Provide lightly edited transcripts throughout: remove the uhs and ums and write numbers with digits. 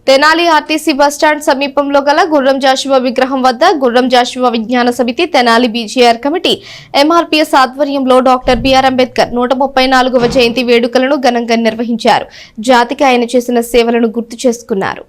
Tenali RTC bus stand సమీపంలో గల గుర్రం జాషువా విగ్రహం వద్ద గుర్రం జాషువా విజ్ఞాన సమితి తెనాలి బీజేఆర్ కమిటీ ఎంఆర్పీఎస్ ఆధ్వర్యంలో డాక్టర్ బిఆర్ అంబేద్కర్ 134వ జయంతి వేడుకలను ఘనంగా నిర్వహించారు. జాతికి ఆయన చేసిన సేవలను గుర్తు చేసుకున్నారు.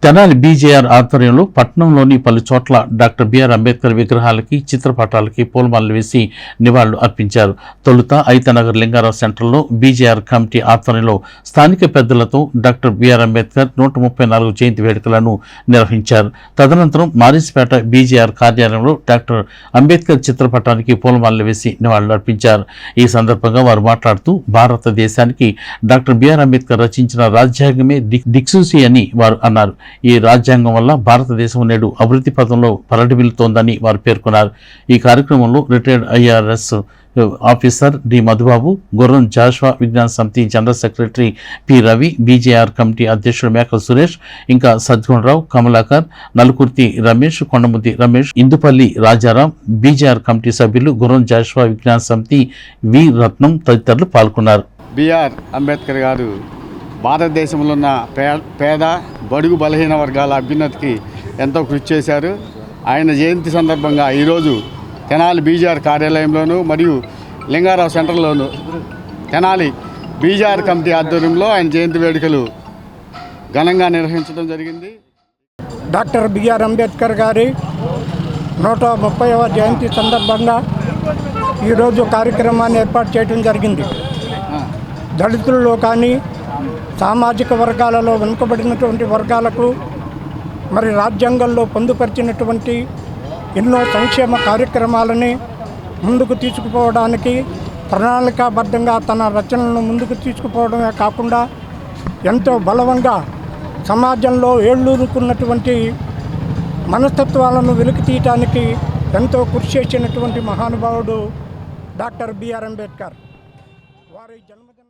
తెనాలి బీజేఆర్ ఆధ్వర్యంలో పట్టణంలోని పలు చోట్ల డాక్టర్ బిఆర్ అంబేద్కర్ విగ్రహాలకి చిత్రపటాలకి పూలమాలలు వేసి నివాళులు అర్పించారు. తొలుత ఐతనగర్ లింగారావు సెంటర్లో బీజేఆర్ కమిటీ ఆధ్వర్యంలో స్థానిక పెద్దలతో డాక్టర్ బిఆర్ అంబేద్కర్ 134 జయంతి వేడుకలను నిర్వహించారు. తదనంతరం మారిస్పేట బీజేఆర్ కార్యాలయంలో డాక్టర్ అంబేద్కర్ చిత్రపటానికి పూలమాలలు వేసి నివాళులు అర్పించారు. ఈ సందర్భంగా వారు మాట్లాడుతూ భారతదేశానికి డాక్టర్ బిఆర్ అంబేద్కర్ రచించిన రాజ్యాంగమే దిక్సూచి అని వారు అన్నారు. ఈ రాజ్యాంగం వల్ల భారతదేశం నేడు అభివృద్ధి పథంలో పరటిల్లుతోందని వారు పేర్కొన్నారు. ఈ కార్యక్రమంలో retired IRS officer D Madhubabu, Gurram Jashuva Vignana Samithi general secretary P Ravi, BJR committee అధ్యక్షుడు మేకల సురేష్, ఇంకా సద్గుణరావు, కమలాకర్, నలుకుర్తి రమేష్, కొండముద్ది రమేష్, ఇందుపల్లి రాజారాం, బీజేఆర్ కమిటీ సభ్యులు, గుర్రం జాషువా విజ్ఞాన సమితి వి రత్నం తదితరులు పాల్గొన్నారు. బిఆర్ అంబేద్కర్ గారు భారతదేశంలో ఉన్న పేద బడుగు బలహీన వర్గాల అభ్యున్నతికి ఎంతో కృషి చేశారు. ఆయన జయంతి సందర్భంగా ఈరోజు తెనాలి బీజేఆర్ కార్యాలయంలోను మరియు లింగారావు సెంటర్లోను తెనాలి బీజేఆర్ కమిటీ ఆధ్వర్యంలో ఆయన జయంతి వేడుకలు ఘనంగా నిర్వహించడం జరిగింది. డాక్టర్ బిఆర్ అంబేద్కర్ గారి 130వ జయంతి సందర్భంగా ఈరోజు కార్యక్రమాన్ని ఏర్పాటు చేయడం జరిగింది. దళితుల్లో కానీ సామాజిక వర్గాలలో వెనుకబడినటువంటి వర్గాలకు మరి రాజ్యాంగంలో పొందుపరిచినటువంటి ఎన్నో సంక్షేమ కార్యక్రమాలని ముందుకు తీసుకుపోవడానికి ప్రణాళికాబద్ధంగా తన రచనలను ముందుకు తీసుకుపోవడమే కాకుండా ఎంతో బలవంగా సమాజంలో ఏళ్ళూరుకున్నటువంటి మనస్తత్వాలను వెలికి తీయటానికి ఎంతో కృషి చేసినటువంటి మహానుభావుడు డాక్టర్ బిఆర్ అంబేద్కర్. వారి జన్మదిన